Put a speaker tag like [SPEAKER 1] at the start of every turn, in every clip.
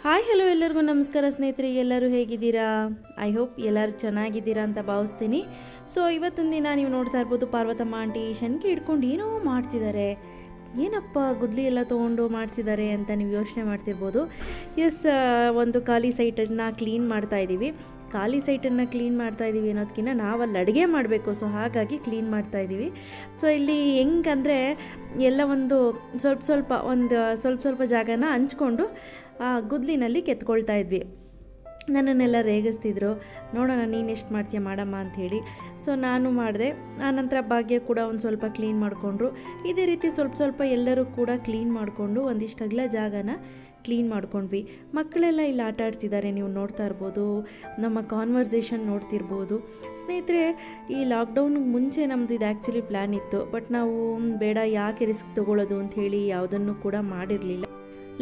[SPEAKER 1] Hi hello ಎಲ್ಲರಿಗೂ ನಮಸ್ಕಾರ ಸ್ನೇಹಿತರೆ, ಎಲ್ಲರೂ ಹೇಗಿದ್ದೀರಾ? ಐ ಹೋಪ್ ಎಲ್ಲರೂ ಚೆನ್ನಾಗಿದ್ದೀರಾ ಅಂತ ಭಾವಿಸ್ತೀನಿ. ಸೊ ಇವತ್ತಿನ ದಿನ ನೀವು ನೋಡ್ತಾ ಇರ್ಬೋದು, ಪಾರ್ವತಮ್ಮ ಆಂಟಿ ಶನ್ಕಿ ಹಿಡ್ಕೊಂಡು ಏನೋ ಮಾಡ್ತಿದ್ದಾರೆ. ಏನಪ್ಪ ಗುದ್ಲಿ ಎಲ್ಲ ತೊಗೊಂಡು ಮಾಡ್ತಿದ್ದಾರೆ ಅಂತ ನೀವು ಯೋಚನೆ ಮಾಡ್ತಿರ್ಬೋದು. ಎಸ್, ಒಂದು ಖಾಲಿ ಸೈಟನ್ನು ಕ್ಲೀನ್ ಮಾಡ್ತಾಯಿದ್ದೀವಿ. ಖಾಲಿ ಸೈಟನ್ನು ಕ್ಲೀನ್ ಮಾಡ್ತಾಯಿದ್ದೀವಿ ಅನ್ನೋದಕ್ಕಿಂತ ನಾವಲ್ಲಿ ಅಡುಗೆ ಮಾಡಬೇಕು. ಸೊ ಹಾಗಾಗಿ ಕ್ಲೀನ್ ಮಾಡ್ತಾಯಿದ್ದೀವಿ. ಸೊ ಇಲ್ಲಿ ಹೆಂಗಂದರೆ ಎಲ್ಲ ಒಂದು ಸ್ವಲ್ಪ ಜಾಗನ ಹಂಚ್ಕೊಂಡು ಗುದ್ಲಿನಲ್ಲಿ ಕೆತ್ಕೊಳ್ತಾ ಇದ್ವಿ. ನನ್ನನ್ನೆಲ್ಲ ರೇಗಿಸ್ತಿದ್ರು, ನೋಡೋಣ ನೀನು ಎಷ್ಟು ಮಾಡ್ತೀಯ ಮಾಡಮ್ಮ ಅಂಥೇಳಿ. ಸೊ ನಾನು ಮಾಡಿದೆ. ಆನಂತರ ಭಾಗ್ಯ ಕೂಡ ಒಂದು ಸ್ವಲ್ಪ ಕ್ಲೀನ್ ಮಾಡಿಕೊಂಡ್ರು. ಇದೇ ರೀತಿ ಸ್ವಲ್ಪ ಎಲ್ಲರೂ ಕೂಡ ಕ್ಲೀನ್ ಮಾಡಿಕೊಂಡು ಒಂದಿಷ್ಟು ಅಗಲ ಜಾಗನ ಕ್ಲೀನ್ ಮಾಡ್ಕೊಂಡ್ವಿ. ಮಕ್ಕಳೆಲ್ಲ ಇಲ್ಲಿ ಆಟ ಆಡ್ತಿದ್ದಾರೆ, ನೀವು ನೋಡ್ತಾ ಇರ್ಬೋದು. ನಮ್ಮ ಕಾನ್ವರ್ಸೇಷನ್ ನೋಡ್ತಿರ್ಬೋದು. ಸ್ನೇಹಿತರೆ, ಈ ಲಾಕ್ಡೌನ್ಗೆ ಮುಂಚೆ ನಮ್ಮದು ಇದು ಆ್ಯಕ್ಚುಲಿ ಪ್ಲ್ಯಾನ್ ಇತ್ತು. ಬಟ್ ನಾವು ಬೇಡ, ಯಾಕೆ ರಿಸ್ಕ್ ತೊಗೊಳ್ಳೋದು ಅಂಥೇಳಿ ಯಾವುದನ್ನು ಕೂಡ ಮಾಡಿರಲಿಲ್ಲ.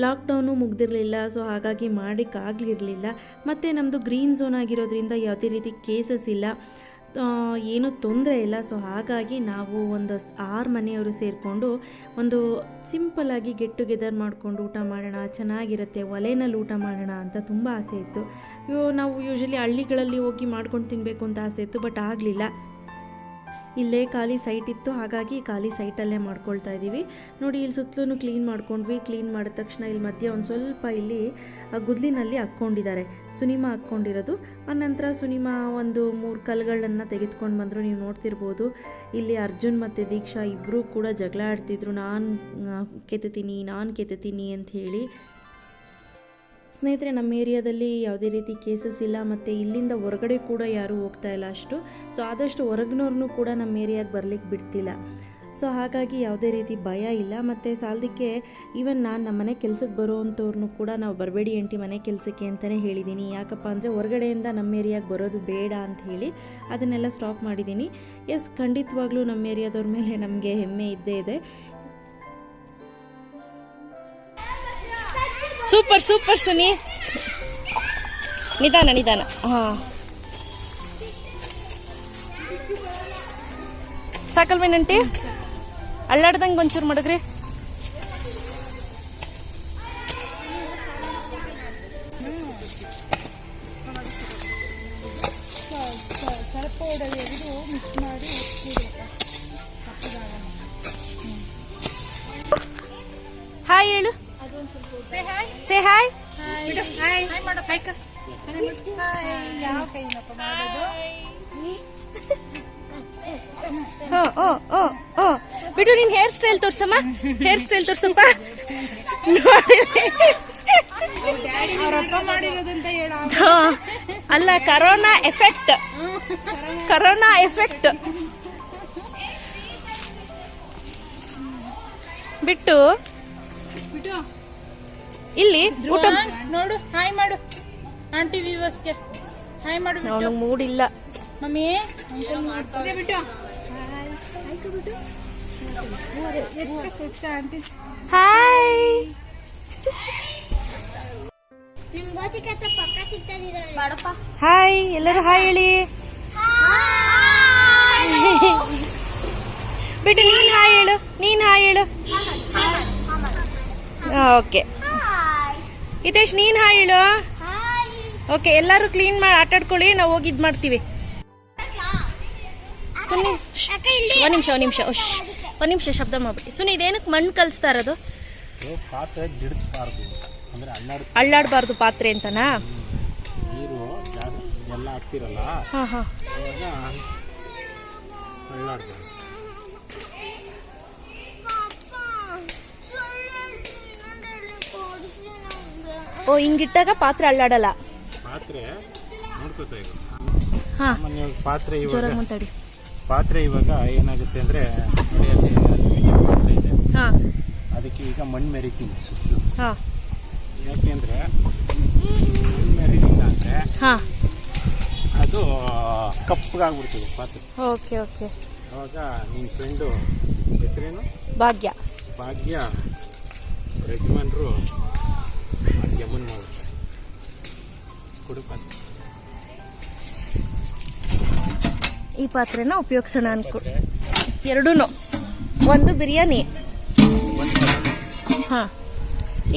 [SPEAKER 1] ಲಾಕ್ಡೌನು ಮುಗ್ದಿರಲಿಲ್ಲ. ಸೊ ಹಾಗಾಗಿ ಮಾಡೋಕ್ಕಾಗಲಿರಲಿಲ್ಲ. ಮತ್ತು ನಮ್ಮದು ಗ್ರೀನ್ ಝೋನ್ ಆಗಿರೋದ್ರಿಂದ ಯಾವುದೇ ರೀತಿ ಕೇಸಸ್ ಇಲ್ಲ, ಏನೂ ತೊಂದರೆ ಇಲ್ಲ. ಸೊ ಹಾಗಾಗಿ ನಾವು ಒಂದು 6 ಮನೆಯವರು ಸೇರಿಕೊಂಡು ಒಂದು ಸಿಂಪಲ್ಲಾಗಿ ಗೆಟ್ ಟುಗೆದರ್ ಮಾಡಿಕೊಂಡು ಊಟ ಮಾಡೋಣ, ಚೆನ್ನಾಗಿರುತ್ತೆ, ಒಲೆಯಲ್ಲಿ ಊಟ ಮಾಡೋಣ ಅಂತ ತುಂಬ ಆಸೆ ಇತ್ತು. ನಾವು ಯೂಶ್ವಲಿ ಹಳ್ಳಿಗಳಲ್ಲಿ ಹೋಗಿ ಮಾಡ್ಕೊಂಡು ತಿನ್ನಬೇಕು ಅಂತ ಆಸೆ ಇತ್ತು, ಬಟ್ ಆಗಲಿಲ್ಲ. ಇಲ್ಲೇ ಖಾಲಿ ಸೈಟ್ ಇತ್ತು, ಹಾಗಾಗಿ ಖಾಲಿ ಸೈಟಲ್ಲೇ ಮಾಡ್ಕೊಳ್ತಾ ಇದ್ದೀವಿ. ನೋಡಿ, ಇಲ್ಲಿ ಸುತ್ತಲೂ ಕ್ಲೀನ್ ಮಾಡ್ಕೊಂಡ್ವಿ. ಕ್ಲೀನ್ ಮಾಡಿದ ತಕ್ಷಣ ಇಲ್ಲಿ ಮಧ್ಯೆ ಒಂದು ಸ್ವಲ್ಪ ಇಲ್ಲಿ ಗುದ್ಲಿನಲ್ಲಿ ಹಾಕ್ಕೊಂಡಿದ್ದಾರೆ, ಸುನಿಮಾ ಹಾಕ್ಕೊಂಡಿರೋದು. ಆನಂತರ ಸುನಿಮಾ ಒಂದು 3 ಕಲ್ಲುಗಳನ್ನು ತೆಗೆದುಕೊಂಡು ಬಂದರು. ನೀವು ನೋಡ್ತಿರ್ಬೋದು, ಇಲ್ಲಿ ಅರ್ಜುನ್ ಮತ್ತು ದೀಕ್ಷಾ ಇಬ್ಬರೂ ಕೂಡ ಜಗಳ ಆಡ್ತಿದ್ರು, ನಾನು ಕೆತ್ತೀನಿ ಅಂತ ಹೇಳಿ. ಸ್ನೇಹಿತರೆ, ನಮ್ಮ ಏರಿಯಾದಲ್ಲಿ ಯಾವುದೇ ರೀತಿ ಕೇಸಸ್ ಇಲ್ಲ, ಮತ್ತು ಇಲ್ಲಿಂದ ಹೊರಗಡೆ ಕೂಡ ಯಾರೂ ಹೋಗ್ತಾ ಇಲ್ಲ ಅಷ್ಟು. ಸೊ ಆದಷ್ಟು ಹೊರಗಿನವ್ರನ್ನೂ ಕೂಡ ನಮ್ಮ ಏರಿಯಾಗೆ ಬರಲಿಕ್ಕೆ ಬಿಡ್ತಿಲ್ಲ. ಸೊ ಹಾಗಾಗಿ ಯಾವುದೇ ರೀತಿ ಭಯ ಇಲ್ಲ. ಮತ್ತು ಸಾಲದಕ್ಕೆ ಈವನ್ ನಾನು ನಮ್ಮ ಮನೆ ಕೆಲಸಕ್ಕೆ ಬರೋವಂಥವ್ರನ್ನೂ ಕೂಡ ನಾವು ಬರಬೇಡಿ ಆಂಟಿ ಮನೆ ಕೆಲಸಕ್ಕೆ ಅಂತಲೇ ಹೇಳಿದ್ದೀನಿ. ಯಾಕಪ್ಪ ಅಂದರೆ ಹೊರಗಡೆಯಿಂದ ನಮ್ಮ ಏರಿಯಾಗೆ ಬರೋದು ಬೇಡ ಅಂತ ಹೇಳಿ ಅದನ್ನೆಲ್ಲ ಸ್ಟಾಪ್ ಮಾಡಿದ್ದೀನಿ. ಎಸ್, ಖಂಡಿತವಾಗ್ಲೂ ನಮ್ಮ ಏರಿಯಾದವ್ರ ಮೇಲೆ ನಮಗೆ ಹೆಮ್ಮೆ ಇದ್ದೇ ಇದೆ. ಸೂಪರ್ ಸುನಿ, ನಿಧಾನ. ಹಾಂ, ಸಾಕಲ್ವೇನಂಟಿ? ಅಳ್ಳಾಡ್ದಂಗೆ ಒಂಚೂರು ಮಡಗ್ರಿ. ಹಾಯ್ ಹೇಳು. Say hi. Hi. ಮಾಡು. Hi ಕ. ಯಾವ ಕೈನಪ್ಪ ಮಾಡೋದು? ಬಿಡು, ನಿನ್ ಹೇರ್ ಸ್ಟೈಲ್ ತೋರ್ಸಮ್ಮ. ತೋರ್ಸಪ್ಪ. ಅಲ್ಲ, ಕರೋನಾ ಎಫೆಕ್ಟ್ ಬಿಟ್ಟು ಇಲ್ಲಿ ಊಟ ನೋಡು. ಹಾಯ್ ಮಾಡು ಆಂಟಿ ವ್ಯೂವರ್ಸ್ಗೆ. ಹಾಯ್ ಮಾಡು. ಅವನು ಮೂಡ್ ಇಲ್ಲ ಮಮ್ಮಿ. ಹಾಯ್. ಹಾಯ್ ಎಲ್ಲರೂ ಹಾಯ್ ಹೇಳಿ. ಬಿಟ್ಟು ನೀನ್ ಹಾಯ್ ಹೇಳು. ಓಕೆ ಹಿತೇಶ್, ನೀನ್ ಹಾಯ್ ಹೇಳು. ಓಕೆ, ಎಲ್ಲರೂ ಕ್ಲೀನ್ ಮಾಡಿ ಆಟಾಡ್ಕೊಳ್ಳಿ, ನಾವು ಹೋಗಿ ಇದು ಮಾಡ್ತೀವಿ. ಸುನಿ, ಒಂದ್ ನಿಮಿಷ ಶಬ್ದ ಮಾಡ್ಬಿಟ್ಟು. ಸುನಿ, ಇದೇನಕ್ಕೆ ಮಣ್ಣು ಕಲಿಸ್ತಾ ಇರೋದು? ಅಳ್ಳಾಡಬಾರ್ದು ಪಾತ್ರೆ ಅಂತನಾ? ಓ, ಹಿಂಗಿಟ್ಟಾಗ ಪಾತ್ರೆ ಅಳ್ಳಾಡಲ್ಲ.
[SPEAKER 2] ಪಾತ್ರೆ ಇವಾಗ ಏನಾಗುತ್ತೆ ಅಂದ್ರೆ, ಪಾತ್ರೆ ಇದೆ, ಅದಕ್ಕೆ ಈಗ ಮಣ್ಣು ಮೆರಿತೀನಿ ಸುತ್ತಲೂ. ಯಾಕೆಂದ್ರೆ ಮಣ್ಣು ಮೆರಿಲಿಲ್ಲ ಅಂದ್ರೆ ಅದು ಕಪ್ಪಗಾಗ್ಬಿಡ್ತದೆ ಪಾತ್ರೆ.
[SPEAKER 1] ಓಕೆ.
[SPEAKER 2] ಅವಾಗ ನಿನ್ನ ಫ್ರೆಂಡು ಹೆಸರೇನು?
[SPEAKER 1] ಭಾಗ್ಯ
[SPEAKER 2] ಯಜಮಾನ್ರು ಯಮನ್ ಮಾಡು ಕೊಡು ಪಾತ್ರೆ.
[SPEAKER 1] ಈ ಪಾತ್ರೆನ ಉಪಯೋಗಿಸೋಣ ಅನ್ಕೊಂಡು ಎರಡೂ. ಒಂದು ಬಿರಿಯಾನಿ,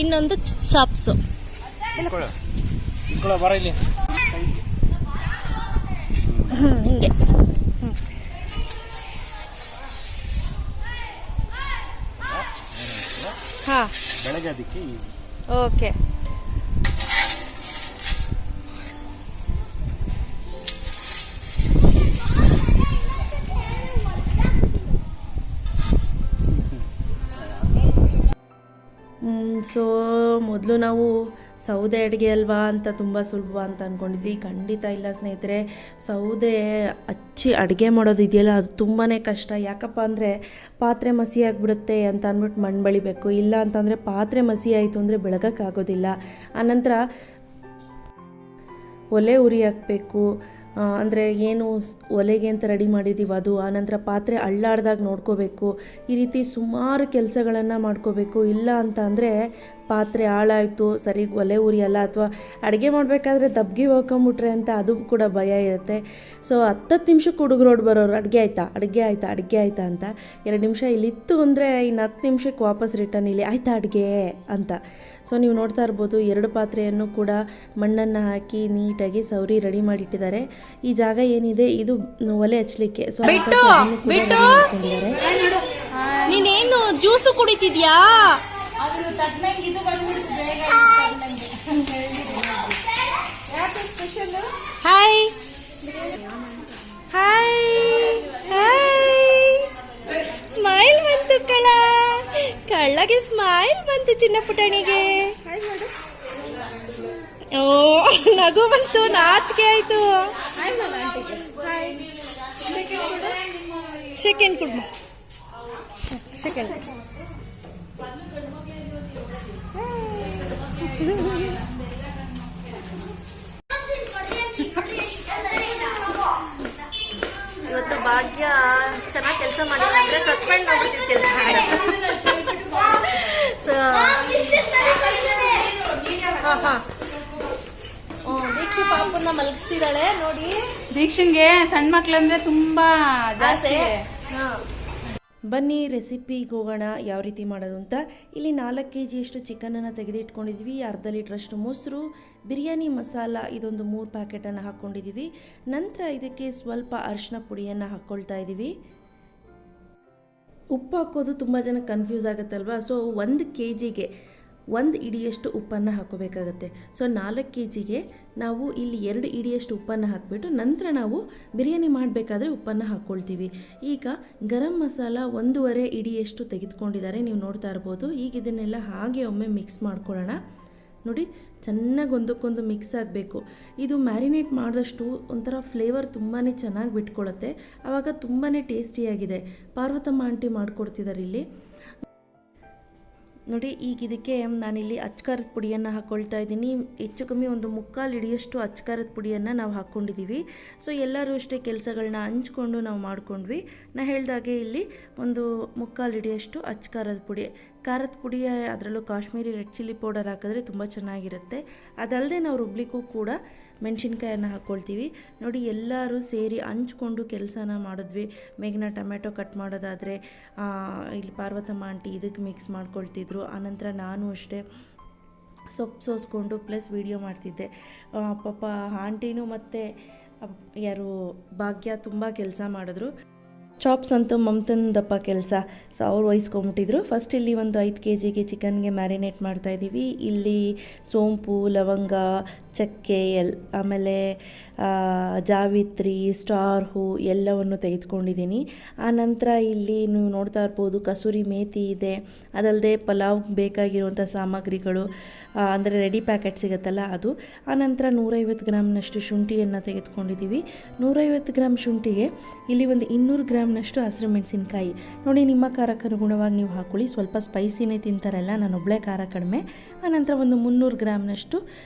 [SPEAKER 1] ಇನ್ನೊಂದು ಚಾಪ್ಸು.
[SPEAKER 2] ಇಟ್ಕೊಳ್ಳೋ ಬರ ಇಲ್ಲಿ
[SPEAKER 1] ಹಿಂಗೆ ಹಾಂ
[SPEAKER 2] ಬೆಳಗ್ಗೆ ಅದಕ್ಕೆ ಈಸಿ.
[SPEAKER 1] ಓಕೆ. ಸೊ ಮೊದಲು ನಾವು ಸೌದೆ ಅಡುಗೆ ಅಲ್ವಾ ಅಂತ ತುಂಬ ಸುಲಭ ಅಂತ ಅಂದ್ಕೊಂಡಿದ್ವಿ. ಖಂಡಿತ ಇಲ್ಲ ಸ್ನೇಹಿತರೆ. ಸೌದೆ ಹಚ್ಚಿ ಅಡುಗೆ ಮಾಡೋದು ಇದೆಯಲ್ಲ ಅದು ತುಂಬಾ ಕಷ್ಟ. ಯಾಕಪ್ಪ ಅಂದರೆ ಪಾತ್ರೆ ಮಸಿ ಆಗಿಬಿಡುತ್ತೆ ಅಂತ ಅಂದ್ಬಿಟ್ಟು ಮಣ್ಣು ಬಳಿಬೇಕು. ಇಲ್ಲ ಅಂತಂದರೆ ಪಾತ್ರೆ ಮಸಿ ಆಯಿತು ಅಂದರೆ ಬೆಳಗೋಕ್ಕಾಗೋದಿಲ್ಲ. ಆನಂತರ ಒಲೆ ಉರಿ ಹಾಕಬೇಕು. ಅಂದರೆ ಏನು ಒಲೆಗೆ ಅಂತ ರೆಡಿ ಮಾಡಿದ್ದೀವಿ ಅದು. ಆನಂತರ ಪಾತ್ರೆ ಅಳ್ಳಾಡ್ದಾಗ ನೋಡ್ಕೋಬೇಕು. ಈ ರೀತಿ ಸುಮಾರು ಕೆಲಸಗಳನ್ನು ಮಾಡ್ಕೋಬೇಕು. ಇಲ್ಲ ಅಂತ ಅಂದರೆ ಪಾತ್ರೆ ಹಾಳಾಯಿತು, ಸರಿಗೆ ಒಲೆ ಉರಿಯಲ್ಲ, ಅಥವಾ ಅಡುಗೆ ಮಾಡಬೇಕಾದ್ರೆ ದಬ್ಗೆ ಹೋಗ್ಕೊಂಬಿಟ್ರೆ ಅಂತ ಅದು ಕೂಡ ಭಯ ಇರುತ್ತೆ. ಸೊ 10 ನಿಮಿಷಕ್ಕೆ ಹುಡುಗರು ಬರೋರು ಅಡುಗೆ ಆಯಿತಾ ಅಂತ. 2 ನಿಮಿಷ ಇಲ್ಲಿತ್ತು ಅಂದರೆ ಇನ್ನು 10 ನಿಮಿಷಕ್ಕೆ ವಾಪಸ್ ರಿಟರ್ನ್ ಇಲ್ಲಿ ಆಯಿತಾ ಅಡುಗೆ ಅಂತ. ಸೊ ನೀವು ನೋಡ್ತಾ ಇರ್ಬೋದು 2 ಪಾತ್ರೆಯನ್ನು ಕೂಡ ಮಣ್ಣನ್ನು ಹಾಕಿ ನೀಟಾಗಿ ಸೌರಿ ರೆಡಿ ಮಾಡಿಟ್ಟಿದ್ದಾರೆ. ಈ ಜಾಗ ಏನಿದೆ ಇದು ಒಲೆ ಹಚ್ಚಲಿಕ್ಕೆ. ಸೊ ನೀನೇನು ಜ್ಯೂಸು ಕುಡಿತಿದ್ಯಾ? Hi hi hi. ಸ್ಮೈಲ್ ಬಂತು ಕಳ್ಳಗೆ ಸ್ಮೈಲ್ ಬಂತು ಚಿನ್ನ ಪುಟಾಣಿಗೆ. ಓ ನಗು ಬಂತು, ನಾಚಿಕೆ ಆಯ್ತು. ಸೆಕೆಂಡ್ ಕೊಡ್ಮ ಸೆಕೆಂಡ್. ಇವತ್ತು ಭಾಗ್ಯ ಚೆನ್ನಾಗಿ ಕೆಲಸ ಮಾಡಿಲ್ಲ ಅಂದ್ರೆ ಸಸ್ಪೆಂಡ್ ಮಾಡ್ಬಿಡ್ತೀವಿ ಕೆಲಸ. ದೀಕ್ಷೆ ಪಾಪನ್ನ ಮಲಗಿಸ್ತಿದ್ದಾಳೆ ನೋಡಿ.
[SPEAKER 3] ದೀಕ್ಷನ್ಗೆ ಸಣ್ಣ ಮಕ್ಳಂದ್ರೆ ತುಂಬಾ ಜಾಸ್ತಿ.
[SPEAKER 1] ಬನ್ನಿ ರೆಸಿಪಿಗೆ ಹೋಗೋಣ ಯಾವ ರೀತಿ ಮಾಡೋದು ಅಂತ. ಇಲ್ಲಿ 4 kg ಚಿಕನನ್ನು ತೆಗೆದಿಟ್ಕೊಂಡಿದ್ವಿ. ಅರ್ಧ ಲೀಟ್ರಷ್ಟು ಮೊಸರು, ಬಿರಿಯಾನಿ ಮಸಾಲ ಇದೊಂದು 3 ಪ್ಯಾಕೆಟನ್ನು ಹಾಕ್ಕೊಂಡಿದ್ದೀವಿ. ನಂತರ ಇದಕ್ಕೆ ಸ್ವಲ್ಪ ಅರಿಶಿನ ಪುಡಿಯನ್ನು ಹಾಕ್ಕೊಳ್ತಾ ಇದ್ದೀವಿ. ಉಪ್ಪು ಹಾಕೋದು ತುಂಬ ಜನ ಕನ್ಫ್ಯೂಸ್ ಆಗುತ್ತಲ್ವ. ಸೊ 1 kgಗೆ 1 ಇಡಿಯಷ್ಟು ಉಪ್ಪನ್ನು ಹಾಕೋಬೇಕಾಗತ್ತೆ. ಸೊ 4 kgಗೆ ನಾವು ಇಲ್ಲಿ 2 ಇಡಿಯಷ್ಟು ಉಪ್ಪನ್ನು ಹಾಕಿಬಿಟ್ಟು ನಂತರ ನಾವು ಬಿರಿಯಾನಿ ಮಾಡಬೇಕಾದ್ರೆ ಉಪ್ಪನ್ನು ಹಾಕ್ಕೊಳ್ತೀವಿ. ಈಗ ಗರಂ ಮಸಾಲ 1.5 ಇಡಿಯಷ್ಟು ತೆಗೆದುಕೊಂಡಿದ್ದಾರೆ, ನೀವು ನೋಡ್ತಾ ಇರ್ಬೋದು. ಈಗ ಇದನ್ನೆಲ್ಲ ಹಾಗೆ ಒಮ್ಮೆ ಮಿಕ್ಸ್ ಮಾಡ್ಕೊಳ್ಳೋಣ. ನೋಡಿ ಚೆನ್ನಾಗಿ ಒಂದಕ್ಕೊಂದು ಮಿಕ್ಸ್ ಆಗಬೇಕು. ಇದು ಮ್ಯಾರಿನೇಟ್ ಮಾಡಿದಷ್ಟು ಒಂಥರ ಫ್ಲೇವರ್ ತುಂಬಾ ಚೆನ್ನಾಗಿ ಬಿಟ್ಕೊಳ್ಳುತ್ತೆ. ಆವಾಗ ತುಂಬಾ ಟೇಸ್ಟಿಯಾಗಿದೆ. ಪಾರ್ವತಮ್ಮ ಆಂಟಿ ಮಾಡಿಕೊಡ್ತಿದ್ದಾರೆ ಇಲ್ಲಿ ನೋಡಿ. ಈಗ ಇದಕ್ಕೆ ನಾನಿಲ್ಲಿ ಅಚ್ಕಾರದ ಪುಡಿಯನ್ನು ಹಾಕ್ಕೊಳ್ತಾ ಇದ್ದೀನಿ. ಹೆಚ್ಚು ಕಮ್ಮಿ ಒಂದು 3/4 ಇಡಿಯಷ್ಟು ಅಚ್ಕಾರದ ಪುಡಿಯನ್ನು ನಾವು ಹಾಕ್ಕೊಂಡಿದ್ದೀವಿ. ಸೊ ಎಲ್ಲರೂ ಅಷ್ಟೇ ಕೆಲಸಗಳನ್ನ ಹಂಚ್ಕೊಂಡು ನಾವು ಮಾಡ್ಕೊಂಡ್ವಿ. ನಾ ಹೇಳ್ದಾಗೆ ಇಲ್ಲಿ ಒಂದು 3/4 ಇಡಿಯಷ್ಟು ಅಚ್ಕಾರದ ಪುಡಿ, ಖಾರದ ಪುಡಿ, ಅದರಲ್ಲೂ ಕಾಶ್ಮೀರಿ ರೆಡ್ ಚಿಲ್ಲಿ ಪೌಡರ್ ಹಾಕಿದ್ರೆ ತುಂಬ ಚೆನ್ನಾಗಿರುತ್ತೆ. ಅದಲ್ಲದೆ ನಾವು ರುಬ್ಲಿಕ್ಕೂ ಕೂಡ ಮೆಣಸಿನ್ಕಾಯನ್ನು ಹಾಕ್ಕೊಳ್ತೀವಿ. ನೋಡಿ ಎಲ್ಲರೂ ಸೇರಿ ಹಂಚ್ಕೊಂಡು ಕೆಲಸನ ಮಾಡಿದ್ವಿ. ಮೇಘನ ಟೊಮೆಟೊ ಕಟ್ ಮಾಡೋದಾದರೆ ಇಲ್ಲಿ ಪಾರ್ವತಮ್ಮ ಆಂಟಿ ಇದಕ್ಕೆ ಮಿಕ್ಸ್ ಮಾಡ್ಕೊಳ್ತಿದ್ರು. ಆನಂತರ ನಾನು ಅಷ್ಟೇ ಸೊಪ್ಪು ಸೋಸ್ಕೊಂಡು ಪ್ಲಸ್ ವೀಡಿಯೋ ಮಾಡ್ತಿದ್ದೆ. ಪಾಪ ಆಂಟಿನೂ ಮತ್ತು ಯಾರು ಭಾಗ್ಯ ತುಂಬ ಕೆಲಸ ಮಾಡಿದ್ರು. ಚಾಪ್ಸ್ ಅಂತೂ ಮಮತಂದಪ್ಪ ಕೆಲಸ. ಸೊ ಅವ್ರು ವಹಿಸ್ಕೊಂಬಿಟ್ಟಿದ್ರು. ಫಸ್ಟ್ ಇಲ್ಲಿ ಒಂದು 5 kgಗೆ ಚಿಕನ್ಗೆ ಮ್ಯಾರಿನೇಟ್ ಮಾಡ್ತಾಯಿದ್ದೀವಿ. ಇಲ್ಲಿ ಸೋಂಪು, ಲವಂಗ, ಚಕ್ಕೆ, ಆಮೇಲೆ ಜಾವಿತ್ರಿ, ಸ್ಟಾರ್ ಹೂ ಎಲ್ಲವನ್ನು ತೆಗೆದುಕೊಂಡಿದ್ದೀನಿ. ಆನಂತರ ಇಲ್ಲಿ ನೀವು ನೋಡ್ತಾ ಇರ್ಬೋದು ಕಸೂರಿ ಮೇಥಿ ಇದೆ. ಅದಲ್ಲದೆ ಪಲಾವ್ ಬೇಕಾಗಿರುವಂಥ ಸಾಮಗ್ರಿಗಳು ಅಂದರೆ ರೆಡಿ ಪ್ಯಾಕೆಟ್ ಸಿಗುತ್ತಲ್ಲ ಅದು. ಆನಂತರ 150 ಗ್ರಾಮ್ನಷ್ಟು ಶುಂಠಿಯನ್ನು ತೆಗೆದುಕೊಂಡಿದ್ದೀವಿ. 150 ಗ್ರಾಮ್ ಶುಂಠಿಗೆ ಇಲ್ಲಿ ಒಂದು 200 ಗ್ರಾಮ್ನಷ್ಟು ಹಸಿರು ಮೆಣಸಿನ್ಕಾಯಿ. ನೋಡಿ ನಿಮ್ಮ ಖಾರಕ್ಕೆ ಅನುಗುಣವಾಗಿ ನೀವು ಹಾಕ್ಕೊಳ್ಳಿ. ಸ್ವಲ್ಪ ಸ್ಪೈಸಿನೇ ತಿಂತಾರಲ್ಲ, ನಾನು ಒಬ್ಬಳೇ ಖಾರ ಕಡಿಮೆ. ಆನಂತರ ಒಂದು 300 ಗ್ರಾಮ್ನಷ್ಟು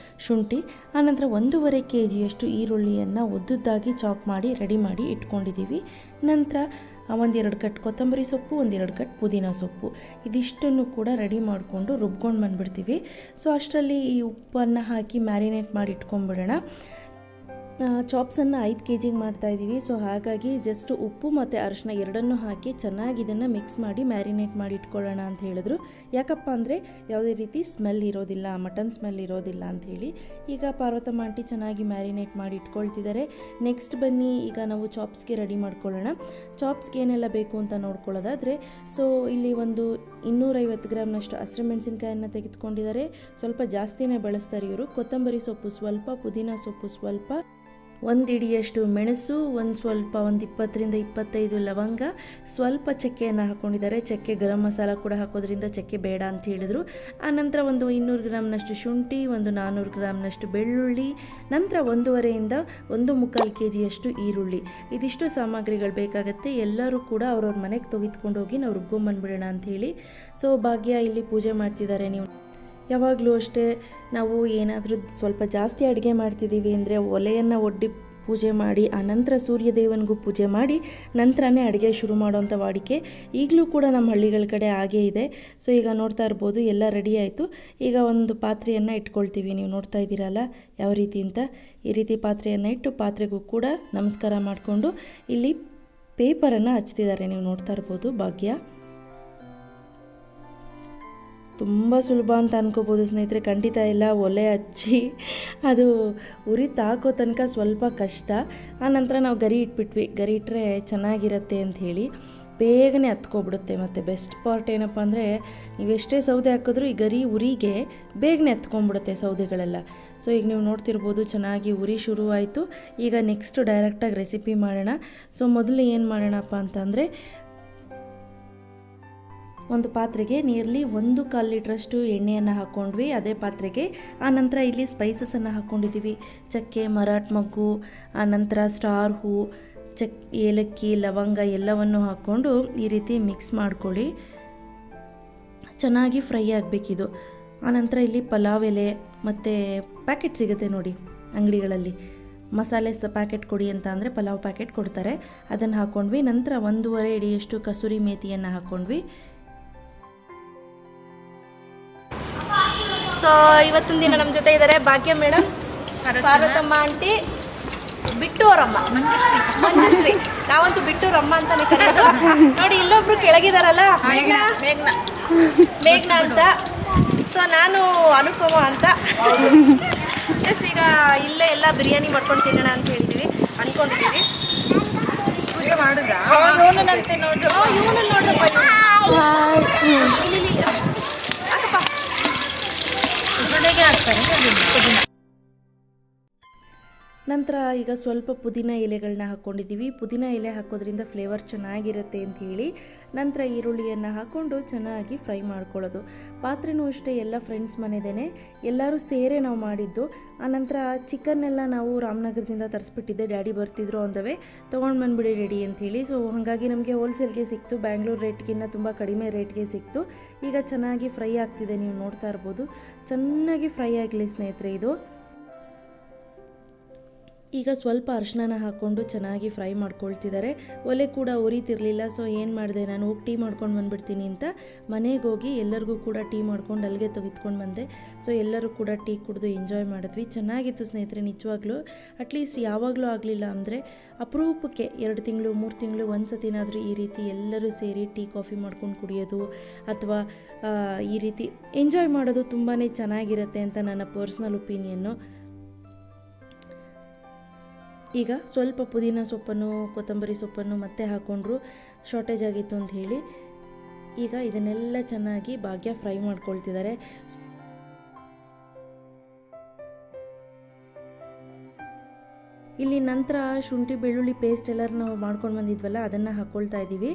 [SPEAKER 1] ಶುಂಠಿ. ಆನಂತರ 1.5 kgಯಷ್ಟು ಈರುಳ್ಳಿಯನ್ನು ಉದ್ದುದ್ದಾಗಿ ಚಾಪ್ ಮಾಡಿ ರೆಡಿ ಮಾಡಿ ಇಟ್ಕೊಂಡಿದ್ದೀವಿ. ನಂತರ 1-2 ಕಟ್ ಕೊತ್ತಂಬರಿ ಸೊಪ್ಪು, 1-2 ಕಟ್ ಪುದೀನ ಸೊಪ್ಪು, ಇದಿಷ್ಟನ್ನು ಕೂಡ ರೆಡಿ ಮಾಡಿಕೊಂಡು ರುಬ್ಕೊಂಡು ಬಂದುಬಿಡ್ತೀವಿ. ಸೊ ಅಷ್ಟರಲ್ಲಿ ಈ ಉಪ್ಪನ್ನು ಹಾಕಿ ಮ್ಯಾರಿನೇಟ್ ಮಾಡಿ ಇಟ್ಕೊಂಡ್ಬಿಡೋಣ. ಚಾಪ್ಸನ್ನು 5 ಕೆ ಜಿಗೆ ಮಾಡ್ತಾಯಿದ್ದೀವಿ. ಸೊ ಹಾಗಾಗಿ ಜಸ್ಟ್ ಉಪ್ಪು ಮತ್ತು ಅರಿಶಿನ ಎರಡನ್ನೂ ಹಾಕಿ ಚೆನ್ನಾಗಿ ಇದನ್ನು ಮಿಕ್ಸ್ ಮಾಡಿ ಮ್ಯಾರಿನೇಟ್ ಮಾಡಿ ಇಟ್ಕೊಳ್ಳೋಣ ಅಂತ ಹೇಳಿದ್ರು. ಯಾಕಪ್ಪ ಅಂದರೆ ಯಾವುದೇ ರೀತಿ ಸ್ಮೆಲ್ ಇರೋದಿಲ್ಲ, ಮಟನ್ ಸ್ಮೆಲ್ ಇರೋದಿಲ್ಲ ಅಂಥೇಳಿ. ಈಗ ಪಾರ್ವತಮ್ಮ ಆಂಟಿ ಚೆನ್ನಾಗಿ ಮ್ಯಾರಿನೇಟ್ ಮಾಡಿ ಇಟ್ಕೊಳ್ತಿದ್ದಾರೆ. ನೆಕ್ಸ್ಟ್ ಬನ್ನಿ ಈಗ ನಾವು ಚಾಪ್ಸ್ಗೆ ರೆಡಿ ಮಾಡ್ಕೊಳ್ಳೋಣ. ಚಾಪ್ಸ್ಗೆ ಏನೆಲ್ಲ ಬೇಕು ಅಂತ ನೋಡ್ಕೊಳ್ಳೋದಾದರೆ, ಸೊ ಇಲ್ಲಿ ಒಂದು 250 ಗ್ರಾಮ್ನಷ್ಟು ಹಸಿರುಮೆಣಸಿನ್ಕಾಯನ್ನು ತೆಗೆದುಕೊಂಡಿದ್ದಾರೆ. ಸ್ವಲ್ಪ ಜಾಸ್ತಿನೇ ಬಳಸ್ತಾರೆ ಇವರು. ಕೊತ್ತಂಬರಿ ಸೊಪ್ಪು ಸ್ವಲ್ಪ, ಪುದೀನ ಸೊಪ್ಪು ಸ್ವಲ್ಪ, 1 ಹಿಡಿಯಷ್ಟು ಮೆಣಸು, ಒಂದು 20 ರಿಂದ 25 ಲವಂಗ, ಸ್ವಲ್ಪ ಚಕ್ಕೆಯನ್ನು ಹಾಕ್ಕೊಂಡಿದ್ದಾರೆ. ಚಕ್ಕೆ ಗರಂ ಮಸಾಲ ಕೂಡ ಹಾಕೋದ್ರಿಂದ ಚಕ್ಕೆ ಬೇಡ ಅಂತ ಹೇಳಿದರು. ಆನಂತರ ಒಂದು 200 ಗ್ರಾಮ್ನಷ್ಟು ಶುಂಠಿ, ಒಂದು 400 ಗ್ರಾಮ್ನಷ್ಟು ಬೆಳ್ಳುಳ್ಳಿ, ನಂತರ 1.5 ರಿಂದ 1.25 ಕೆ ಜಿಯಷ್ಟು ಈರುಳ್ಳಿ. ಇದಿಷ್ಟು ಸಾಮಗ್ರಿಗಳು ಬೇಕಾಗುತ್ತೆ. ಎಲ್ಲರೂ ಕೂಡ ಅವ್ರವ್ರ ಮನೆಗೆ ತೆಗೆದುಕೊಂಡು ಹೋಗಿ ನಾವು ರುಬ್ಕೊಂಬಂದ್ಬಿಡೋಣ ಅಂಥೇಳಿ. ಸೊ ಭಾಗ್ಯ ಇಲ್ಲಿ ಪೂಜೆ ಮಾಡ್ತಿದ್ದಾರೆ. ನೀವು ಯಾವಾಗಲೂ ಅಷ್ಟೇ ನಾವು ಏನಾದರೂ ಸ್ವಲ್ಪ ಜಾಸ್ತಿ ಅಡುಗೆ ಮಾಡ್ತಿದ್ದೀವಿ ಅಂದರೆ ಒಲೆಯನ್ನು ಒಡ್ಡಿ ಪೂಜೆ ಮಾಡಿ ಆನಂತರ ಸೂರ್ಯದೇವನಿಗೂ ಪೂಜೆ ಮಾಡಿ ನಂತರನೇ ಅಡುಗೆ ಶುರು ಮಾಡೋವಂಥ ವಾಡಿಕೆ ಈಗಲೂ ಕೂಡ ನಮ್ಮ ಹಳ್ಳಿಗಳ ಕಡೆ ಹಾಗೇ ಇದೆ. ಸೊ ಈಗ ನೋಡ್ತಾ ಇರ್ಬೋದು ಎಲ್ಲ ರೆಡಿ ಆಯಿತು. ಈಗ ಒಂದು ಪಾತ್ರೆಯನ್ನು ಇಟ್ಕೊಳ್ತೀವಿ. ನೀವು ನೋಡ್ತಾ ಇದ್ದೀರಲ್ಲ ಯಾವ ರೀತಿ ಅಂತ. ಈ ರೀತಿ ಪಾತ್ರೆಯನ್ನು ಇಟ್ಟು ಪಾತ್ರೆಗೂ ಕೂಡ ನಮಸ್ಕಾರ ಮಾಡಿಕೊಂಡು ಇಲ್ಲಿ ಪೇಪರನ್ನು ಹಚ್ತಿದ್ದಾರೆ. ನೀವು ನೋಡ್ತಾ ಇರ್ಬೋದು ಭಾಗ್ಯ. ತುಂಬ ಸುಲಭ ಅಂತ ಅನ್ಕೋಬೋದು ಸ್ನೇಹಿತರೆ, ಖಂಡಿತ ಇಲ್ಲ. ಒಲೆ ಹಚ್ಚಿ ಅದು ಉರಿ ತಾಕೋ ತನಕ ಸ್ವಲ್ಪ ಕಷ್ಟ. ಆನಂತರ ನಾವು ಗರಿ ಇಟ್ಬಿಟ್ವಿ. ಗರಿ ಇಟ್ಟರೆ ಚೆನ್ನಾಗಿರುತ್ತೆ ಅಂಥೇಳಿ ಬೇಗನೆ ಹತ್ಕೊಬಿಡುತ್ತೆ. ಮತ್ತು ಬೆಸ್ಟ್ ಪಾರ್ಟ್ ಏನಪ್ಪ ಅಂದರೆ, ನೀವೆಷ್ಟೇ ಸೌದೆ ಹಾಕಿದ್ರೂ ಈ ಗರಿ ಉರಿಗೆ ಬೇಗನೆ ಹತ್ಕೊಂಡ್ಬಿಡುತ್ತೆ ಸೌದೆಗಳೆಲ್ಲ. ಸೊ ಈಗ ನೀವು ನೋಡ್ತಿರ್ಬೋದು ಚೆನ್ನಾಗಿ ಉರಿ ಶುರುವಾಯಿತು. ಈಗ ನೆಕ್ಸ್ಟ್ ಡೈರೆಕ್ಟಾಗಿ ರೆಸಿಪಿ ಮಾಡೋಣ. ಸೊ ಮೊದಲು ಏನು ಮಾಡೋಣಪ್ಪ ಅಂತಂದರೆ, ಒಂದು ಪಾತ್ರೆಗೆ ನಿಯರ್ಲಿ 1/4 ಲೀಟ್ರಷ್ಟು ಎಣ್ಣೆಯನ್ನು ಹಾಕ್ಕೊಂಡ್ವಿ. ಅದೇ ಪಾತ್ರೆಗೆ ಆನಂತರ ಇಲ್ಲಿ ಸ್ಪೈಸಸನ್ನು ಹಾಕ್ಕೊಂಡಿದ್ದೀವಿ. ಚಕ್ಕೆ, ಮರಾಠ ಮೊಗ್ಗು, ಆನಂತರ ಸ್ಟಾರ್ ಹೂ, ಏಲಕ್ಕಿ, ಲವಂಗ ಎಲ್ಲವನ್ನು ಹಾಕ್ಕೊಂಡು ಈ ರೀತಿ ಮಿಕ್ಸ್ ಮಾಡ್ಕೊಳ್ಳಿ. ಚೆನ್ನಾಗಿ ಫ್ರೈ ಆಗಬೇಕಿದು. ಆನಂತರ ಇಲ್ಲಿ ಪಲಾವ್ ಎಲೆ ಮತ್ತು ಪ್ಯಾಕೆಟ್ ಸಿಗುತ್ತೆ ನೋಡಿ ಅಂಗಡಿಗಳಲ್ಲಿ, ಮಸಾಲೆ ಪ್ಯಾಕೆಟ್ ಕೊಡಿ ಅಂತ ಅಂದರೆ ಪಲಾವ್ ಪ್ಯಾಕೆಟ್ ಕೊಡ್ತಾರೆ, ಅದನ್ನು ಹಾಕ್ಕೊಂಡ್ವಿ. ನಂತರ 1.5 ಹಿಡಿಯಷ್ಟು ಕಸೂರಿ ಮೇಥಿಯನ್ನು ಹಾಕ್ಕೊಂಡ್ವಿ. ಸೊ ಇವತ್ತಿನ ದಿನ ನಮ್ಮ ಜೊತೆ ಇದ್ದಾರೆ ಭಾಗ್ಯ ಮೇಡಮ್, ಪಾರ್ವತಮ್ಮ ಆಂಟಿ, ಬಿಟ್ಟೂರಮ್ಮ, ಮಂಜುಶ್ರೀ. ನಾವಂತೂ ಬಿಟ್ಟೂರಮ್ಮ ಅಂತಾನೆ ಕರೆಯೋದು. ನೋಡಿ ಇಲ್ಲೊಬ್ರು ಕೆಳಗಿದಾರಲ್ಲ, ಮೇಘ್ನಾ ಅಂತ. ಸೊ ನಾನು ಅನುಪಮ ಅಂತ. ಎಸ್, ಈಗ ಇಲ್ಲೇ ಎಲ್ಲ ಬಿರಿಯಾನಿ ಮಾಡ್ಕೊಂಡು ತಿನ್ನೋಣ ಅಂತ ಹೇಳಿದ್ದೀವಿ, ಅಂದ್ಕೊಂಡಿದ್ದೀವಿ. ಪೂಜೆ ಮಾಡಿದ್ರ ಇವನು ನೋಡ್ರಪ್ಪ. ನಂತರ ಈಗ ಸ್ವಲ್ಪ ಪುದೀನ ಎಲೆಗಳನ್ನ ಹಾಕ್ಕೊಂಡಿದ್ದೀವಿ. ಪುದೀನ ಎಲೆ ಹಾಕೋದ್ರಿಂದ ಫ್ಲೇವರ್ ಚೆನ್ನಾಗಿರುತ್ತೆ ಅಂತ ಹೇಳಿ ನಂತರ ಈರುಳ್ಳಿಯನ್ನು ಹಾಕ್ಕೊಂಡು ಚೆನ್ನಾಗಿ ಫ್ರೈ ಮಾಡ್ಕೊಳ್ಳೋದು. ಪಾತ್ರೆನೂ ಅಷ್ಟೇ ಎಲ್ಲ ಫ್ರೆಂಡ್ಸ್ ಮನೆದೇನೆ, ಎಲ್ಲರೂ ಸೇರೇ ನಾವು ಮಾಡಿದ್ದು. ಆನಂತರ ಚಿಕನ್ನೆಲ್ಲ ನಾವು ರಾಮನಗರದಿಂದ ತರಿಸ್ಬಿಟ್ಟಿದ್ದೆ. ಡ್ಯಾಡಿ ಬರ್ತಿದ್ರು ಅಂದವೇ ತೊಗೊಂಡು ಬಂದುಬಿಡಿ ರೆಡಿ ಅಂಥೇಳಿ. ಸೊ ಹಾಗಾಗಿ ನಮಗೆ ಹೋಲ್ಸೇಲ್ಗೆ ಸಿಕ್ತು, ಬ್ಯಾಂಗ್ಳೂರು ರೇಟ್ಗಿನ್ನ ತುಂಬ ಕಡಿಮೆ ರೇಟ್ಗೆ ಸಿಕ್ತು. ಈಗ ಚೆನ್ನಾಗಿ ಫ್ರೈ ಆಗ್ತಿದೆ, ನೀವು ನೋಡ್ತಾ ಇರ್ಬೋದು. ಚೆನ್ನಾಗಿ ಫ್ರೈ ಆಗಲಿ ಸ್ನೇಹಿತರೆ ಇದು. ಈಗ ಸ್ವಲ್ಪ ಅರಿಶಿನ ಹಾಕ್ಕೊಂಡು ಚೆನ್ನಾಗಿ ಫ್ರೈ ಮಾಡ್ಕೊಳ್ತಿದ್ದಾರೆ. ಒಲೆ ಕೂಡ ಉರಿತಿರಲಿಲ್ಲ. ಸೊ ಏನು ಮಾಡಿದೆ, ನಾನು ಹೋಗಿ ಟೀ ಮಾಡ್ಕೊಂಡು ಬಂದುಬಿಡ್ತೀನಿ ಅಂತ ಮನೆಗೆ ಹೋಗಿ ಎಲ್ಲರಿಗೂ ಕೂಡ ಟೀ ಮಾಡ್ಕೊಂಡು ಅಲ್ಲಿಗೆ ತೆಗೆದುಕೊಂಡು ಬಂದೆ. ಸೊ ಎಲ್ಲರೂ ಕೂಡ ಟೀ ಕುಡಿದು ಎಂಜಾಯ್ ಮಾಡಿದ್ವಿ. ಚೆನ್ನಾಗಿತ್ತು ಸ್ನೇಹಿತರೆ ನಿಜವಾಗ್ಲೂ. ಅಟ್ಲೀಸ್ಟ್ ಯಾವಾಗಲೂ ಆಗಲಿಲ್ಲ ಅಂದರೆ ಅಪರೂಪಕ್ಕೆ 2 ತಿಂಗಳು 3 ತಿಂಗಳು ಒಂದು ಸತಿನಾದರೂ ಈ ರೀತಿ ಎಲ್ಲರೂ ಸೇರಿ ಟೀ ಕಾಫಿ ಮಾಡ್ಕೊಂಡು ಕುಡಿಯೋದು ಅಥವಾ ಈ ರೀತಿ ಎಂಜಾಯ್ ಮಾಡೋದು ತುಂಬಾ ಚೆನ್ನಾಗಿರುತ್ತೆ ಅಂತ ನನ್ನ ಪರ್ಸ್ನಲ್ ಒಪಿನಿಯನ್ನು. ಈಗ ಸ್ವಲ್ಪ ಪುದೀನ ಸೊಪ್ಪನ್ನು, ಕೊತ್ತಂಬರಿ ಸೊಪ್ಪನ್ನು ಮತ್ತೆ ಹಾಕ್ಕೊಂಡ್ರು, ಶಾರ್ಟೇಜ್ ಆಗಿತ್ತು ಅಂತ ಹೇಳಿ. ಈಗ ಇದನ್ನೆಲ್ಲ ಚೆನ್ನಾಗಿ ಭಾಗ್ಯ ಫ್ರೈ ಮಾಡ್ಕೊಳ್ತಿದ್ದಾರೆ. ಇಲ್ಲಿ ನಂತರ ಶುಂಠಿ ಬೆಳ್ಳುಳ್ಳಿ ಪೇಸ್ಟ್ ಎಲ್ಲರೂ ನಾವು ಮಾಡ್ಕೊಂಡು ಬಂದಿದ್ವಲ್ಲ ಅದನ್ನು ಹಾಕ್ಕೊಳ್ತಾ ಇದ್ದೀವಿ.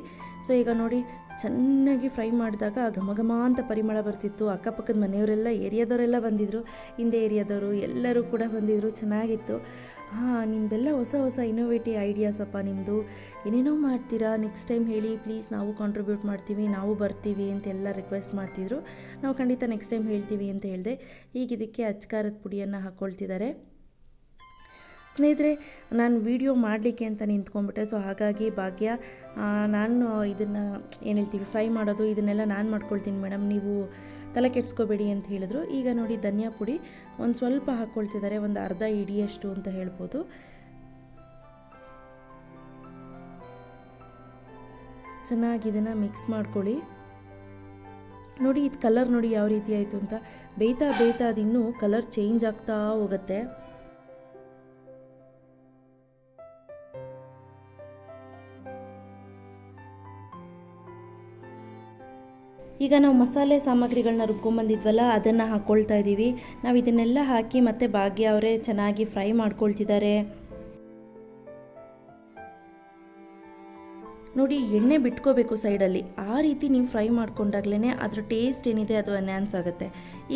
[SPEAKER 1] ಸೊ ಈಗ ನೋಡಿ ಚೆನ್ನಾಗಿ ಫ್ರೈ ಮಾಡಿದಾಗ ಘಮ ಘಮ ಅಂತ ಪರಿಮಳ ಬರ್ತಿತ್ತು. ಅಕ್ಕಪಕ್ಕದ ಮನೆಯವರೆಲ್ಲ, ಏರಿಯಾದವರೆಲ್ಲ ಬಂದಿದ್ದರು, ಹಿಂದೆ ಏರಿಯಾದವರು ಎಲ್ಲರೂ ಕೂಡ ಬಂದಿದ್ದರು. ಚೆನ್ನಾಗಿತ್ತು. ನಿಮ್ಮದೆಲ್ಲ ಹೊಸ ಹೊಸ ಇನೋವೇಟಿವ್ ಐಡಿಯಾಸಪ್ಪ ನಿಮ್ಮದು, ಏನೇನೋ ಮಾಡ್ತೀರಾ, ನೆಕ್ಸ್ಟ್ ಟೈಮ್ ಹೇಳಿ ಪ್ಲೀಸ್, ನಾವು ಕಾಂಟ್ರಿಬ್ಯೂಟ್ ಮಾಡ್ತೀವಿ, ನಾವು ಬರ್ತೀವಿ ಅಂತೆಲ್ಲ ರಿಕ್ವೆಸ್ಟ್ ಮಾಡ್ತಿದ್ರು. ನಾವು ಖಂಡಿತ ನೆಕ್ಸ್ಟ್ ಟೈಮ್ ಹೇಳ್ತೀವಿ ಅಂತ ಹೇಳಿದೆ. ಈಗ ಇದಕ್ಕೆ ಅಚ್ಕಾರದ ಪುಡಿಯನ್ನು ಹಾಕ್ಕೊಳ್ತಿದ್ದಾರೆ. ಸ್ನೇಹಿತರೆ, ನಾನು ವಿಡಿಯೋ ಮಾಡಲಿಕ್ಕೆ ಅಂತ ನಿಂತ್ಕೊಂಡ್ಬಿಟ್ಟೆ. ಸೊ ಹಾಗಾಗಿ ಭಾಗ್ಯ, ನಾನು ಇದನ್ನು ಏನು ಹೇಳ್ತೀವಿ ಫ್ರೈ ಮಾಡೋದು ಇದನ್ನೆಲ್ಲ ನಾನು ಮಾಡ್ಕೊಳ್ತೀನಿ ಮೇಡಮ್, ನೀವು ತಲೆ ಕೆಡಿಸ್ಕೋಬೇಡಿ ಅಂತ ಹೇಳಿದ್ರು. ಈಗ ನೋಡಿ ಧನಿಯಾ ಪುಡಿ ಒಂದು ಸ್ವಲ್ಪ ಹಾಕ್ಕೊಳ್ತಿದ್ದಾರೆ, ಒಂದು ಅರ್ಧ ಹಿಡಿಯಷ್ಟು ಅಂತ ಹೇಳ್ಬೋದು. ಚೆನ್ನಾಗಿ ಇದನ್ನು ಮಿಕ್ಸ್ ಮಾಡ್ಕೊಳ್ಳಿ. ನೋಡಿ ಇದು ಕಲರ್ ನೋಡಿ ಯಾವ ರೀತಿ ಆಯಿತು ಅಂತ. ಬೇಯ್ತಾ ಬೇಯ್ತಾ ಅದು ಇನ್ನೂ ಕಲರ್ ಚೇಂಜ್ ಆಗ್ತಾ ಹೋಗುತ್ತೆ. ಈಗ ನಾವು ಮಸಾಲೆ ಸಾಮಗ್ರಿಗಳನ್ನ ರುಬ್ಕೊಂಬಂದಿದ್ವಲ್ಲ ಅದನ್ನು ಹಾಕ್ಕೊಳ್ತಾ ಇದ್ದೀವಿ. ನಾವು ಇದನ್ನೆಲ್ಲ ಹಾಕಿ ಮತ್ತೆ ಭಾಗ್ಯ ಅವರೇ ಚೆನ್ನಾಗಿ ಫ್ರೈ ಮಾಡ್ಕೊಳ್ತಿದ್ದಾರೆ. ನೋಡಿ ಎಣ್ಣೆ ಬಿಟ್ಕೋಬೇಕು ಸೈಡಲ್ಲಿ, ಆ ರೀತಿ ನೀವು ಫ್ರೈ ಮಾಡ್ಕೊಂಡಾಗ್ಲೇ ಅದರ ಟೇಸ್ಟ್ ಏನಿದೆ ಅದು ಎನ್ಹ್ಯಾನ್ಸ್ ಆಗುತ್ತೆ.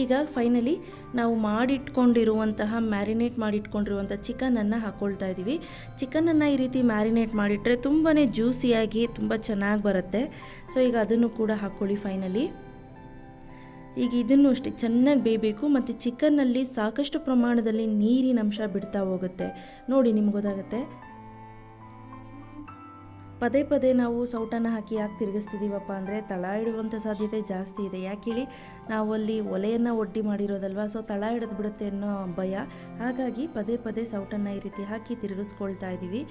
[SPEAKER 1] ಈಗ ಫೈನಲಿ ನಾವು ಮ್ಯಾರಿನೇಟ್ ಮಾಡಿಟ್ಕೊಂಡಿರುವಂಥ ಚಿಕನನ್ನು ಹಾಕ್ಕೊಳ್ತಾ ಇದ್ದೀವಿ. ಚಿಕನನ್ನು ಈ ರೀತಿ ಮ್ಯಾರಿನೇಟ್ ಮಾಡಿಟ್ರೆ ತುಂಬಾ ಜ್ಯೂಸಿಯಾಗಿ ತುಂಬ ಚೆನ್ನಾಗಿ ಬರುತ್ತೆ. ಸೊ ಈಗ ಅದನ್ನು ಕೂಡ ಹಾಕ್ಕೊಳ್ಳಿ ಫೈನಲಿ. ಈಗ ಇದನ್ನು ಅಷ್ಟೇ ಚೆನ್ನಾಗಿ ಬೇಯಬೇಕು ಮತ್ತು ಚಿಕನ್ನಲ್ಲಿ ಸಾಕಷ್ಟು ಪ್ರಮಾಣದಲ್ಲಿ ನೀರಿನ ಅಂಶ ಬಿಡ್ತಾ ಹೋಗುತ್ತೆ. ನೋಡಿ ನಿಮ್ಗೆ ಗೊತ್ತಾಗುತ್ತೆ. ಪದೇ ಪದೇ ನಾವು ಸೌಟನ್ನು ಹಾಕಿ ಯಾಕೆ ತಿರುಗಿಸ್ತಿದ್ದೀವಪ್ಪ ಅಂದರೆ ತಳ ಇಡುವಂಥ ಸಾಧ್ಯತೆ ಜಾಸ್ತಿ ಇದೆ. ಯಾಕೆ ಹೇಳಿ, ನಾವು ಅಲ್ಲಿ ಒಲೆಯನ್ನು ಒಡ್ಡಿ ಮಾಡಿರೋದಲ್ವ, ಸೊ ತಳ ಹಿಡಿದು ಬಿಡುತ್ತೆ ಅನ್ನೋ ಭಯ. ಹಾಗಾಗಿ ಪದೇ ಪದೇ ಸೌಟನ್ನು ಈ ರೀತಿ ಹಾಕಿ ತಿರುಗಿಸ್ಕೊಳ್ತಾ ಇದ್ದೀವಿ.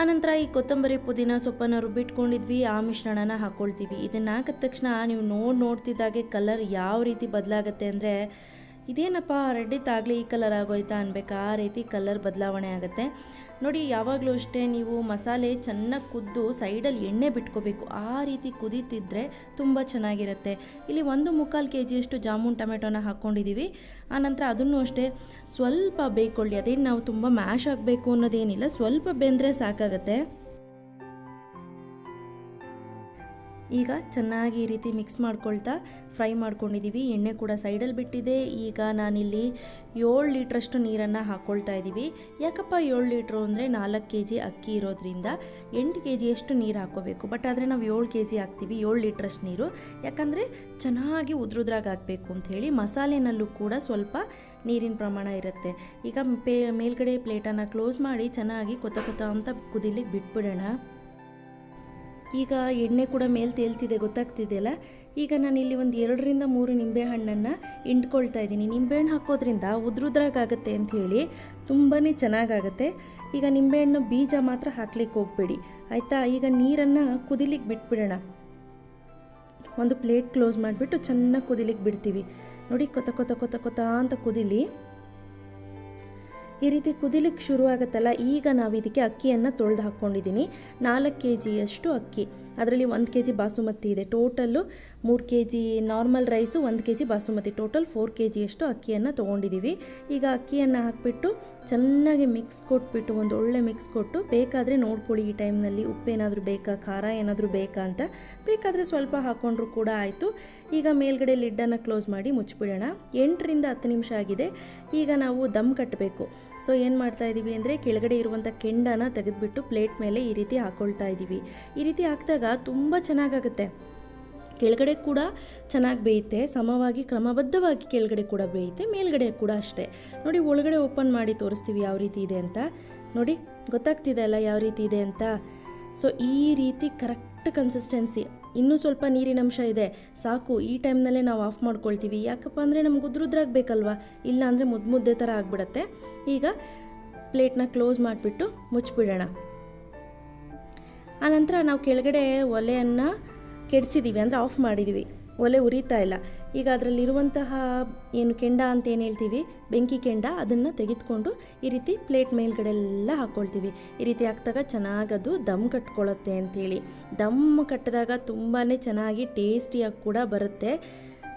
[SPEAKER 1] ಆನಂತರ ಈ ಕೊತ್ತಂಬರಿ ಪುದೀನ ಸೊಪ್ಪನ್ನು ರುಬ್ಬಿಟ್ಕೊಂಡಿದ್ವಿ, ಆ ಮಿಶ್ರಣನ ಹಾಕ್ಕೊಳ್ತೀವಿ. ಇದನ್ನು ಹಾಕಿದ ತಕ್ಷಣ ನೀವು ನೋಡ್ತಿದ್ದಾಗೆ ಕಲರ್ ಯಾವ ರೀತಿ ಬದಲಾಗುತ್ತೆ ಅಂದರೆ, ಇದೇನಪ್ಪ ರೆಡ್ ಇತ್ತಾಗಲೇ ಈ ಕಲರ್ ಆಗೋಯ್ತಾ ಅನ್ಬೇಕಾ, ಆ ರೀತಿ ಕಲರ್ ಬದಲಾವಣೆ ಆಗುತ್ತೆ. ನೋಡಿ ಯಾವಾಗಲೂ ಅಷ್ಟೇ ನೀವು ಮಸಾಲೆ ಚೆನ್ನಾಗಿ ಕುದ್ದು ಸೈಡಲ್ಲಿ ಎಣ್ಣೆ ಬಿಟ್ಕೋಬೇಕು. ಆ ರೀತಿ ಕುದೀತಿದ್ರೆ ತುಂಬ ಚೆನ್ನಾಗಿರುತ್ತೆ. ಇಲ್ಲಿ 1.25 kg ಜಾಮೂನ್ ಟೊಮೆಟೊನ ಹಾಕ್ಕೊಂಡಿದ್ದೀವಿ. ಆನಂತರ ಅದನ್ನು ಅಷ್ಟೇ ಸ್ವಲ್ಪ ಬೇಯ್ಕೊಳ್ಳಿ. ಅದೇನು ನಾವು ತುಂಬ ಮ್ಯಾಶ್ ಆಗಬೇಕು ಅನ್ನೋದೇನಿಲ್ಲ, ಸ್ವಲ್ಪ ಬೆಂದರೆ ಸಾಕಾಗತ್ತೆ. ಈಗ ಚೆನ್ನಾಗಿ ಈ ರೀತಿ ಮಿಕ್ಸ್ ಮಾಡ್ಕೊಳ್ತಾ ಫ್ರೈ ಮಾಡ್ಕೊಂಡಿದ್ದೀವಿ. ಎಣ್ಣೆ ಕೂಡ ಸೈಡಲ್ಲಿ ಬಿಟ್ಟಿದೆ. ಈಗ ನಾನಿಲ್ಲಿ 7 ಲೀಟ್ರಷ್ಟು ನೀರನ್ನು ಹಾಕ್ಕೊಳ್ತಾ ಇದ್ದೀವಿ. ಯಾಕಪ್ಪ 7 ಲೀಟ್ರು ಅಂದರೆ 4 kg ಅಕ್ಕಿ ಇರೋದ್ರಿಂದ 8 kg ನೀರು ಹಾಕ್ಕೋಬೇಕು. ಬಟ್ ಆದರೆ ನಾವು 7 kg ಹಾಕ್ತೀವಿ, 7 ಲೀಟ್ರಷ್ಟು ನೀರು. ಯಾಕಂದರೆ ಚೆನ್ನಾಗಿ ಉದ್ರುದ್ರಾಗಿ ಹಾಕಬೇಕು ಅಂಥೇಳಿ. ಮಸಾಲೆನಲ್ಲೂ ಕೂಡ ಸ್ವಲ್ಪ ನೀರಿನ ಪ್ರಮಾಣ ಇರುತ್ತೆ. ಈಗ ಮೇಲ್ಗಡೆ ಪ್ಲೇಟನ್ನು ಕ್ಲೋಸ್ ಮಾಡಿ ಚೆನ್ನಾಗಿ ಕೊತ್ತ ಅಂತ ಕುದಿಲಿಕ್ಕೆ ಬಿಟ್ಬಿಡೋಣ. ಈಗ ಎಣ್ಣೆ ಕೂಡ ಮೇಲೆ ತೇಲ್ತಿದೆ, ಗೊತ್ತಾಗ್ತಿದೆಯಲ್ಲ. ಈಗ ನಾನಿಲ್ಲಿ ಒಂದು 2 ರಿಂದ 3 ನಿಂಬೆಹಣ್ಣನ್ನು ಹಿಂಡ್ಕೊಳ್ತಾ ಇದ್ದೀನಿ. ನಿಂಬೆಹಣ್ಣು ಹಾಕೋದ್ರಿಂದ ಉದ್ರುದ್ರಾಗುತ್ತೆ ಅಂಥೇಳಿ ತುಂಬಾ ಚೆನ್ನಾಗಾಗುತ್ತೆ. ಈಗ ನಿಂಬೆಹಣ್ಣು ಬೀಜ ಮಾತ್ರ ಹಾಕ್ಲಿಕ್ಕೆ ಹೋಗಬೇಡಿ, ಆಯಿತಾ. ಈಗ ನೀರನ್ನು ಕುದಿಲಿಕ್ಕೆ ಬಿಟ್ಬಿಡೋಣ. ಒಂದು ಪ್ಲೇಟ್ ಕ್ಲೋಸ್ ಮಾಡಿಬಿಟ್ಟು ಚೆನ್ನಾಗಿ ಕುದಿಲಿಕ್ಕೆ ಬಿಡ್ತೀವಿ. ನೋಡಿ ಕೊತ್ತ ಅಂತ ಕುದಿಲಿ. ಈ ರೀತಿ ಕುದಿಲಿಕ್ಕೆ ಶುರು ಆಗುತ್ತಲ್ಲ. ಈಗ ನಾವು ಇದಕ್ಕೆ ಅಕ್ಕಿಯನ್ನು ತೊಳೆದು ಹಾಕ್ಕೊಂಡಿದ್ದೀನಿ. 4 kg ಅಕ್ಕಿ, ಅದರಲ್ಲಿ 1 kg ಬಾಸುಮತಿ ಇದೆ. Total 3 kg normal rice, 1 kg basmati, total 4 kg ಅಕ್ಕಿಯನ್ನು ತೊಗೊಂಡಿದ್ದೀವಿ. ಈಗ ಅಕ್ಕಿಯನ್ನು ಹಾಕಿಬಿಟ್ಟು ಚೆನ್ನಾಗಿ ಮಿಕ್ಸ್ ಕೊಟ್ಬಿಟ್ಟು ಒಂದು ಒಳ್ಳೆ ಮಿಕ್ಸ್ ಕೊಟ್ಟು, ಬೇಕಾದರೆ ನೋಡ್ಕೊಳ್ಳಿ ಈ ಟೈಮ್ನಲ್ಲಿ ಉಪ್ಪೇನಾದರೂ ಬೇಕಾ, ಖಾರ ಏನಾದರೂ ಬೇಕಾ ಅಂತ. ಬೇಕಾದರೆ ಸ್ವಲ್ಪ ಹಾಕ್ಕೊಂಡ್ರೂ ಕೂಡ ಆಯಿತು. ಈಗ ಮೇಲ್ಗಡೆ ಲಿಡ್ಡನ್ನು ಕ್ಲೋಸ್ ಮಾಡಿ ಮುಚ್ಚಿಬಿಡೋಣ. 8 ರಿಂದ 10 ನಿಮಿಷ ಆಗಿದೆ. ಈಗ ನಾವು ದಮ್ ಕಟ್ಟಬೇಕು. ಸೊ ಏನು ಮಾಡ್ತಾ ಇದ್ದೀವಿ ಅಂದರೆ, ಕೆಳಗಡೆ ಇರುವಂಥ ಕೆಂಡನ ತೆಗೆದುಬಿಟ್ಟು ಪ್ಲೇಟ್ ಮೇಲೆ ಈ ರೀತಿ ಹಾಕ್ಕೊಳ್ತಾ ಇದ್ದೀವಿ. ಈ ರೀತಿ ಹಾಕಿದಾಗ ತುಂಬ ಚೆನ್ನಾಗಾಗುತ್ತೆ. ಕೆಳಗಡೆ ಕೂಡ ಚೆನ್ನಾಗಿ ಬೇಯುತ್ತೆ, ಸಮವಾಗಿ ಕ್ರಮಬದ್ಧವಾಗಿ ಕೆಳಗಡೆ ಕೂಡ ಬೇಯುತ್ತೆ, ಮೇಲ್ಗಡೆ ಕೂಡ ಅಷ್ಟೇ. ನೋಡಿ ಒಳಗಡೆ ಓಪನ್ ಮಾಡಿ ತೋರಿಸ್ತೀವಿ ಯಾವ ರೀತಿ ಇದೆ ಅಂತ. ನೋಡಿ ಗೊತ್ತಾಗ್ತಿದೆ ಅಲ್ಲ ಯಾವ ರೀತಿ ಇದೆ ಅಂತ. ಸೊ ಈ ರೀತಿ ಕರೆಕ್ಟ್ ಕನ್ಸಿಸ್ಟೆನ್ಸಿ. ಇನ್ನೂ ಸ್ವಲ್ಪ ನೀರಿನ ಅಂಶ ಇದೆ, ಸಾಕು. ಈ ಟೈಮ್ನಲ್ಲೇ ನಾವು ಆಫ್ ಮಾಡ್ಕೊಳ್ತೀವಿ. ಯಾಕಪ್ಪ ಅಂದರೆ ನಮ್ಗೆ ಉದ್ರುದ್ರಾಗಬೇಕಲ್ವ, ಇಲ್ಲ ಅಂದರೆ ಮುದ್ದೆ ಥರ ಆಗಿಬಿಡತ್ತೆ. ಈಗ ಪ್ಲೇಟ್ನ ಕ್ಲೋಸ್ ಮಾಡಿಬಿಟ್ಟು ಮುಚ್ಚಿಬಿಡೋಣ. ಆನಂತರ ನಾವು ಕೆಳಗಡೆ ಒಲೆಯನ್ನು ಕೆಡಿಸಿದ್ದೀವಿ, ಅಂದರೆ ಆಫ್ ಮಾಡಿದ್ದೀವಿ, ಒಲೆ ಉರಿತಾ ಇಲ್ಲ. ಈಗ ಅದರಲ್ಲಿರುವಂತಹ ಏನು ಕೆಂಡ ಅಂತ ಏನು ಹೇಳ್ತೀವಿ, ಬೆಂಕಿ ಕೆಂಡ, ಅದನ್ನು ತೆಗೆದುಕೊಂಡು ಈ ರೀತಿ ಪ್ಲೇಟ್ ಮೇಲ್ಗಡೆ ಎಲ್ಲ ಹಾಕ್ಕೊಳ್ತೀವಿ. ಈ ರೀತಿ ಹಾಕಿದಾಗ ಚೆನ್ನಾಗದು ದಮ್ ಕಟ್ಕೊಳ್ಳುತ್ತೆ ಅಂಥೇಳಿ. ದಮ್ ಕಟ್ಟಿದಾಗ ತುಂಬಾ ಚೆನ್ನಾಗಿ ಟೇಸ್ಟಿಯಾಗಿ ಕೂಡ ಬರುತ್ತೆ.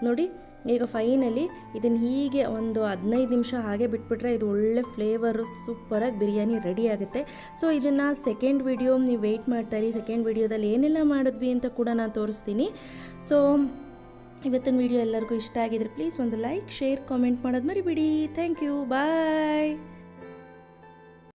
[SPEAKER 1] ನೋಡಿ ಈಗ ಫೈನಲಿ ಇದನ್ನು ಹೀಗೆ ಒಂದು 15 ನಿಮಿಷ ಹಾಗೆ ಬಿಟ್ಬಿಟ್ರೆ ಇದು ಒಳ್ಳೆ ಫ್ಲೇವರು, ಸೂಪರಾಗಿ ಬಿರಿಯಾನಿ ರೆಡಿ ಆಗುತ್ತೆ. ಸೊ ಇದನ್ನು ಸೆಕೆಂಡ್ ವಿಡಿಯೋ ನೀವು ವೆಯ್ಟ್ ಮಾಡ್ತಾಯಿರಿ. ಸೆಕೆಂಡ್ ವಿಡಿಯೋದಲ್ಲಿ ಏನೆಲ್ಲ ಮಾಡಿದ್ವಿ ಅಂತ ಕೂಡ ನಾನು ತೋರಿಸ್ತೀನಿ. ಸೊ ಇವತ್ತಿನ ವಿಡಿಯೋ ಎಲ್ಲರಿಗೂ ಇಷ್ಟ ಆಗಿದ್ರೆ ಪ್ಲೀಸ್ ಒಂದು ಲೈಕ್, ಶೇರ್, ಕಾಮೆಂಟ್ ಮಾಡೋದು ಮರಿಬೇಡಿ. Thank you, bye.